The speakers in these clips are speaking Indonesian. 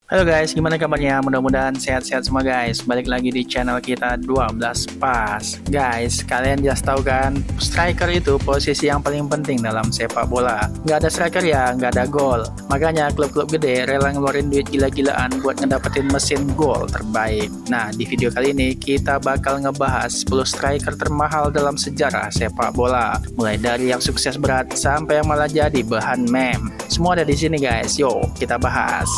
Halo guys, gimana kabarnya? Mudah-mudahan sehat-sehat semua guys. Balik lagi di channel kita 12 Pas. Guys, kalian jelas tahu kan, striker itu posisi yang paling penting dalam sepak bola. Nggak ada striker ya, nggak ada gol. Makanya klub-klub gede rela ngeluarin duit gila-gilaan buat ngedapetin mesin gol terbaik. Nah, di video kali ini kita bakal ngebahas 10 striker termahal dalam sejarah sepak bola. Mulai dari yang sukses berat sampai yang malah jadi bahan meme. Semua ada di sini guys. Yuk, kita bahas.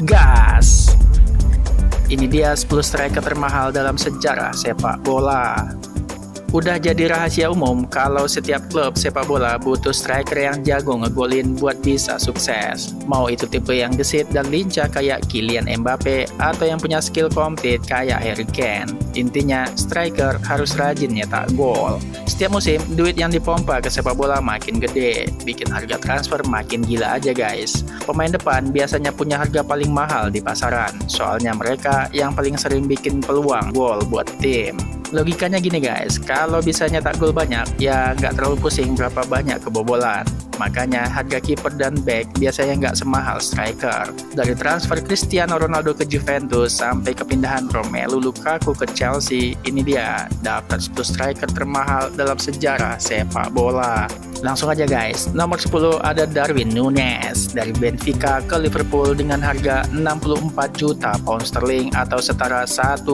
Gas. Ini dia 10 striker termahal dalam sejarah sepak bola. Udah jadi rahasia umum kalau setiap klub sepak bola butuh striker yang jago ngegolin buat bisa sukses. Mau itu tipe yang gesit dan lincah kayak Kylian Mbappe atau yang punya skill komplit kayak Harry Kane. Intinya striker harus rajin nyetak gol. Setiap musim duit yang dipompa ke sepak bola makin gede, bikin harga transfer makin gila aja guys. Pemain depan biasanya punya harga paling mahal di pasaran, soalnya mereka yang paling sering bikin peluang gol buat tim. Logikanya gini guys, kalau bisa nyetak gol banyak, ya nggak terlalu pusing berapa banyak kebobolan. Makanya harga kiper dan back biasanya nggak semahal striker. Dari transfer Cristiano Ronaldo ke Juventus sampai kepindahan Romelu Lukaku ke Chelsea, ini dia dapat 10 striker termahal dalam sejarah sepak bola. Langsung aja guys, nomor 10 ada Darwin Núñez dari Benfica ke Liverpool dengan harga 64 juta pound sterling atau setara 1,3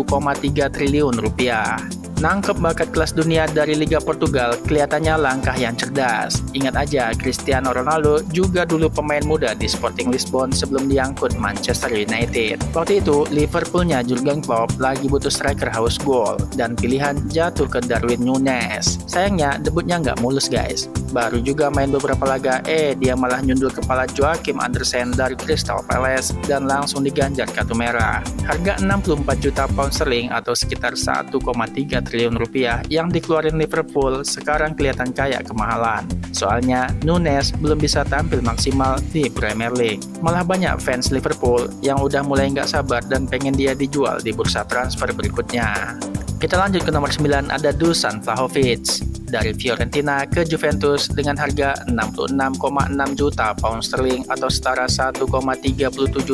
triliun rupiah. Nangkep bakat kelas dunia dari Liga Portugal kelihatannya langkah yang cerdas. Ingat aja, Cristiano Ronaldo juga dulu pemain muda di Sporting Lisbon sebelum diangkut Manchester United. Waktu itu, Liverpoolnya Jurgen Klopp lagi butuh striker haus gol, dan pilihan jatuh ke Darwin Núñez. Sayangnya, debutnya nggak mulus guys. Baru juga main beberapa laga, dia malah nyundul kepala Joachim Andersen dari Crystal Palace dan langsung diganjar kartu merah. Harga 64 juta pound sterling atau sekitar 1,3 triliun rupiah yang dikeluarin Liverpool sekarang kelihatan kayak kemahalan. Soalnya Núñez belum bisa tampil maksimal di Premier League. Malah banyak fans Liverpool yang udah mulai nggak sabar dan pengen dia dijual di bursa transfer berikutnya. Kita lanjut ke nomor 9, ada Dusan Vlahovic dari Fiorentina ke Juventus dengan harga 66,6 juta pound sterling atau setara 1,37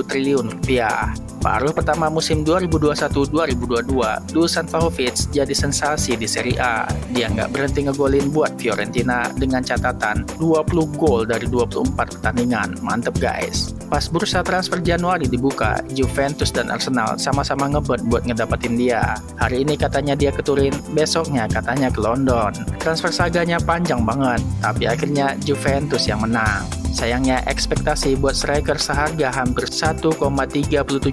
triliun rupiah. Paruh pertama musim 2021-2022, Dusan Vlahovic jadi sensasi di Serie A. Dia nggak berhenti ngegolin buat Fiorentina dengan catatan 20 gol dari 24 pertandingan. Mantep guys. Pas bursa transfer Januari dibuka, Juventus dan Arsenal sama-sama ngebet buat ngedapetin dia. Hari ini katanya dia ke Turin, besoknya katanya ke London. Transfer saganya panjang banget, tapi akhirnya Juventus yang menang. Sayangnya ekspektasi buat striker seharga hampir 1,37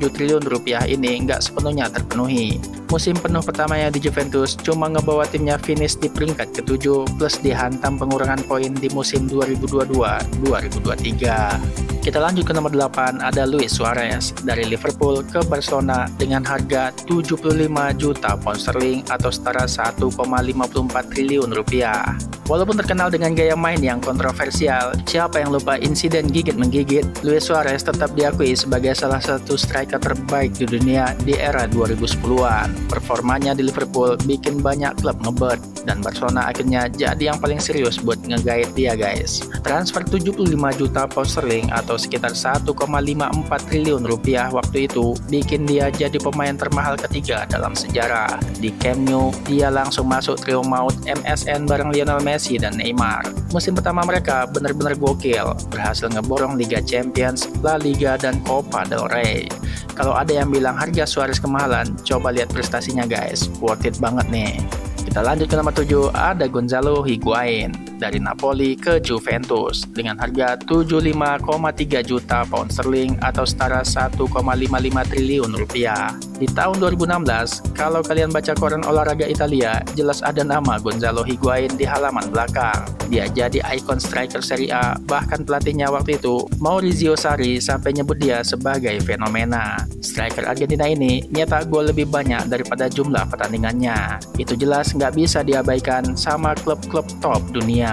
triliun rupiah ini nggak sepenuhnya terpenuhi. Musim penuh pertamanya di Juventus cuma ngebawa timnya finish di peringkat ke-7 plus dihantam pengurangan poin di musim 2022-2023. Kita lanjut ke nomor 8, ada Luis Suarez dari Liverpool ke Barcelona dengan harga 75 juta pound sterling atau setara 1,54 triliun rupiah. Walaupun terkenal dengan gaya main yang kontroversial, siapa yang lupa insiden gigit-menggigit, Luis Suarez tetap diakui sebagai salah satu striker terbaik di dunia di era 2010-an. Performanya di Liverpool bikin banyak klub ngebet, dan Barcelona akhirnya jadi yang paling serius buat ngegait dia guys. Transfer 75 juta pound sterling atau sekitar 1,54 triliun rupiah waktu itu bikin dia jadi pemain termahal ketiga dalam sejarah. Di Camp Nou, dia langsung masuk trio maut MSN bareng Lionel Messi dan Neymar. Musim pertama mereka benar-benar gokil, berhasil ngeborong Liga Champions, La Liga, dan Copa del Rey. Kalau ada yang bilang harga Suarez kemahalan, coba lihat prestasinya guys, worth it banget nih. Kita lanjut ke nomor 7, ada Gonzalo Higuain dari Napoli ke Juventus dengan harga 75,3 juta pound sterling atau setara 1,55 triliun rupiah. Di tahun 2016, kalau kalian baca koran olahraga Italia, jelas ada nama Gonzalo Higuain di halaman belakang. Dia jadi ikon striker Serie A, bahkan pelatihnya waktu itu, Maurizio Sarri, sampai nyebut dia sebagai fenomena. Striker Argentina ini nyetak gol lebih banyak daripada jumlah pertandingannya. Itu jelas nggak bisa diabaikan sama klub-klub top dunia.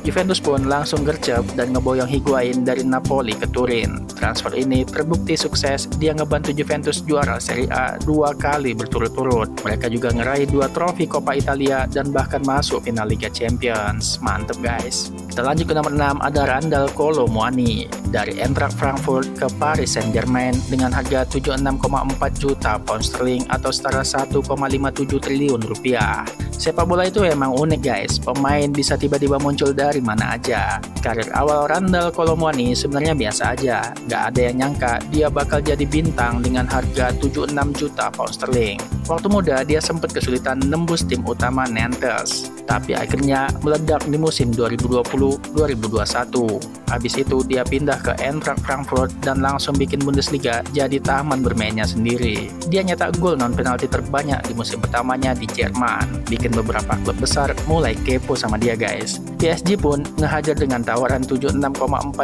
Juventus pun langsung gercep dan ngeboyong Higuain dari Napoli ke Turin. Transfer ini terbukti sukses, dia ngebantu Juventus juara Serie A 2 kali berturut-turut. Mereka juga ngeraih 2 trofi Coppa Italia dan bahkan masuk final Liga Champions. Mantep guys. Kita lanjut ke nomor 6, ada Randal Kolo Muani dari Eintracht Frankfurt ke Paris Saint-Germain dengan harga 76,4 juta pound sterling atau setara 1,57 triliun rupiah. Sepak bola itu emang unik guys, pemain bisa tiba-tiba muncul dari mana aja. Karir awal Randal Kolo Muani sebenarnya biasa aja, nggak ada yang nyangka dia bakal jadi bintang dengan harga 76 juta pound sterling. Waktu muda dia sempat kesulitan nembus tim utama Nantes, tapi akhirnya meledak di musim 2020-2021. Habis itu dia pindah ke Eintracht Frankfurt dan langsung bikin Bundesliga jadi taman bermainnya sendiri. Dia nyetak gol non penalti terbanyak di musim pertamanya di Jerman, bikin beberapa klub besar mulai kepo sama dia guys. PSG pun ngehajar dengan tawaran 76,4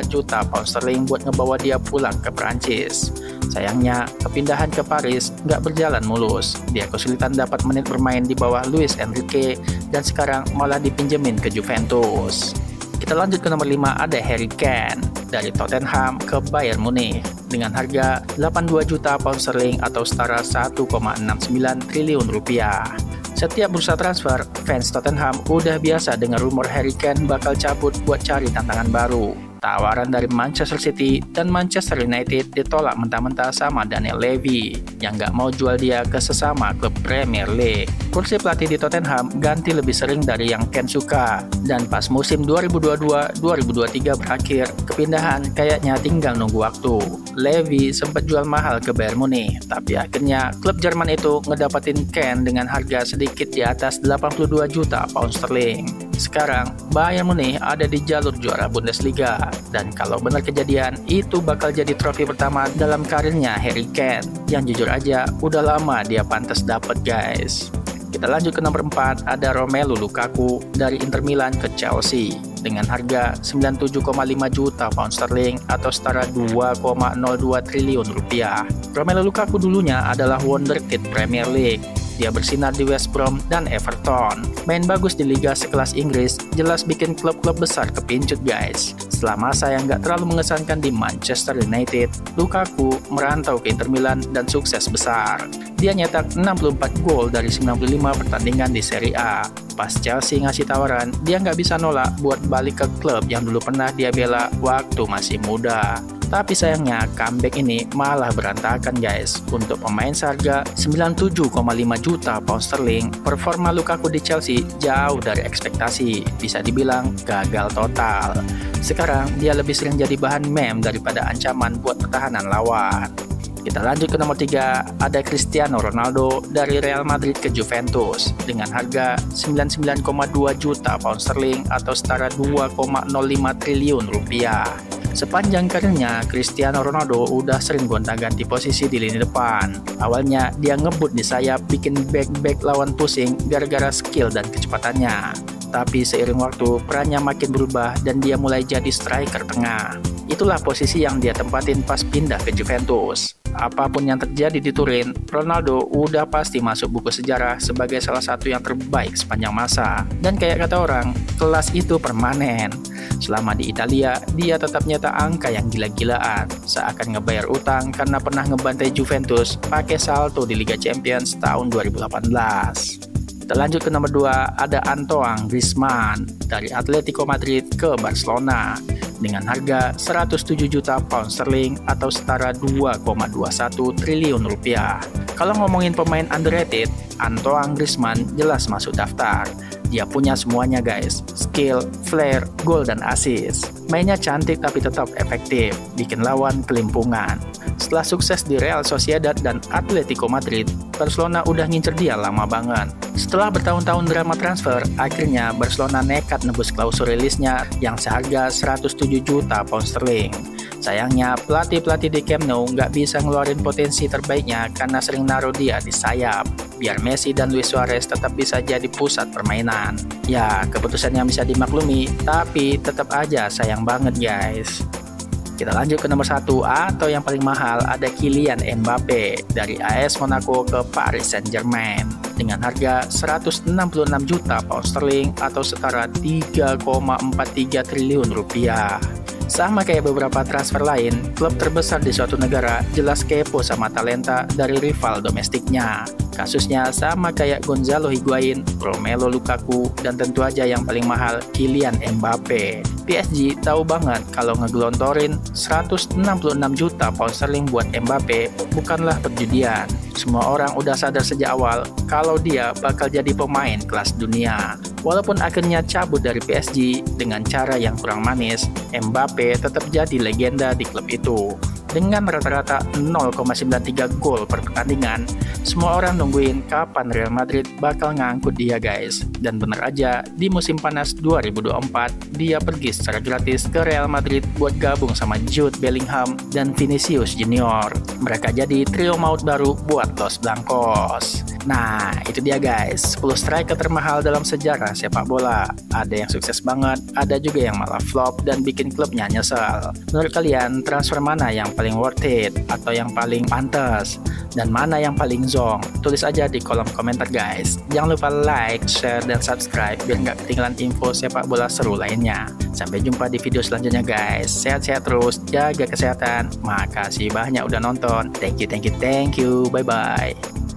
juta pound sterling buat ngebawa dia pulang ke Prancis. Sayangnya, kepindahan ke Paris nggak berjalan mulus. Dia kesulitan dapat menit bermain di bawah Luis Enrique dan sekarang malah dipinjemin ke Juventus. Kita lanjut ke nomor 5, ada Harry Kane dari Tottenham ke Bayern Munich dengan harga 82 juta pound sterling atau setara 1,69 triliun rupiah. Setiap bursa transfer, fans Tottenham udah biasa dengan rumor Harry Kane bakal cabut buat cari tantangan baru. Tawaran dari Manchester City dan Manchester United ditolak mentah-mentah sama Daniel Levy yang nggak mau jual dia ke sesama klub Premier League. Kursi pelatih di Tottenham ganti lebih sering dari yang Ken suka, dan pas musim 2022-2023 berakhir, kepindahan kayaknya tinggal nunggu waktu. Levy sempat jual mahal ke Bayern Munich, tapi akhirnya klub Jerman itu ngedapatin Ken dengan harga sedikit di atas 82 juta pound sterling. Sekarang, Bayern Munich ada di jalur juara Bundesliga, dan kalau benar kejadian, itu bakal jadi trofi pertama dalam karirnya Harry Kane, yang jujur aja udah lama dia pantas dapat guys. Kita lanjut ke nomor 4, ada Romelu Lukaku dari Inter Milan ke Chelsea dengan harga 97,5 juta pound sterling atau setara 2,02 triliun rupiah. Romelu Lukaku dulunya adalah wonderkid Premier League. Dia bersinar di West Brom dan Everton. Main bagus di liga sekelas Inggris, jelas bikin klub-klub besar kepincut guys. Setelah masa yang gak terlalu mengesankan di Manchester United, Lukaku merantau ke Inter Milan dan sukses besar. Dia nyetak 64 gol dari 95 pertandingan di Serie A. Pas Chelsea ngasih tawaran, dia nggak bisa nolak buat balik ke klub yang dulu pernah dia bela waktu masih muda. Tapi sayangnya comeback ini malah berantakan guys. Untuk pemain seharga 97,5 juta pound sterling, performa Lukaku di Chelsea jauh dari ekspektasi. Bisa dibilang gagal total. Sekarang dia lebih sering jadi bahan meme daripada ancaman buat pertahanan lawan. Kita lanjut ke nomor 3, ada Cristiano Ronaldo dari Real Madrid ke Juventus dengan harga 99,2 juta pound sterling atau setara 2,05 triliun rupiah. Sepanjang karirnya, Cristiano Ronaldo udah sering gonta-ganti posisi di lini depan. Awalnya dia ngebut di sayap, bikin back lawan pusing gara-gara skill dan kecepatannya. Tapi seiring waktu, perannya makin berubah dan dia mulai jadi striker tengah. Itulah posisi yang dia tempatin pas pindah ke Juventus. Apapun yang terjadi di Turin, Ronaldo udah pasti masuk buku sejarah sebagai salah satu yang terbaik sepanjang masa. Dan kayak kata orang, kelas itu permanen. Selama di Italia, dia tetap nyetak angka yang gila-gilaan, seakan ngebayar utang karena pernah ngebantai Juventus pakai salto di Liga Champions tahun 2018. Kita lanjut ke nomor 2, ada Antoine Griezmann dari Atletico Madrid ke Barcelona dengan harga 107 juta pound sterling atau setara 2,21 triliun rupiah. Kalau ngomongin pemain underrated, Antoine Griezmann jelas masuk daftar. Dia punya semuanya guys, skill, flair, gol dan assist. Mainnya cantik tapi tetap efektif, bikin lawan kelimpungan. Setelah sukses di Real Sociedad dan Atletico Madrid, Barcelona udah ngincer dia lama banget. Setelah bertahun-tahun drama transfer, akhirnya Barcelona nekat nebus klausul rilisnya yang seharga 107 juta pound sterling. Sayangnya, pelatih-pelatih di Camp Nou nggak bisa ngeluarin potensi terbaiknya karena sering naruh dia di sayap, biar Messi dan Luis Suarez tetap bisa jadi pusat permainan. Ya, keputusannya bisa dimaklumi, tapi tetap aja sayang banget guys. Kita lanjut ke nomor 1 atau yang paling mahal, ada Kylian Mbappe dari AS Monaco ke Paris Saint-Germain dengan harga 166 juta pound sterling atau setara 3,43 triliun rupiah. Sama kayak beberapa transfer lain, klub terbesar di suatu negara jelas kepo sama talenta dari rival domestiknya. Kasusnya sama kayak Gonzalo Higuain, Romelu Lukaku, dan tentu aja yang paling mahal Kylian Mbappe. PSG tahu banget kalau ngegelontorin 166 juta pound sterling buat Mbappe bukanlah perjudian. Semua orang udah sadar sejak awal kalau dia bakal jadi pemain kelas dunia. Walaupun akhirnya cabut dari PSG dengan cara yang kurang manis, Mbappe tetap jadi legenda di klub itu. Dengan rata-rata 0,93 gol per pertandingan, semua orang nungguin kapan Real Madrid bakal ngangkut dia guys. Dan bener aja, di musim panas 2024, dia pergi secara gratis ke Real Madrid buat gabung sama Jude Bellingham dan Vinicius Junior. Mereka jadi trio maut baru buat Los Blancos. Nah, itu dia guys, 10 striker termahal dalam sejarah sepak bola. Ada yang sukses banget, ada juga yang malah flop dan bikin klubnya nyesel. Menurut kalian, transfer mana yang paling worth it atau yang paling pantas? Dan mana yang paling zong? Tulis aja di kolom komentar guys. Jangan lupa like, share, dan subscribe biar nggak ketinggalan info sepak bola seru lainnya. Sampai jumpa di video selanjutnya guys. Sehat-sehat terus, jaga kesehatan. Makasih banyak udah nonton. Thank you. Bye-bye.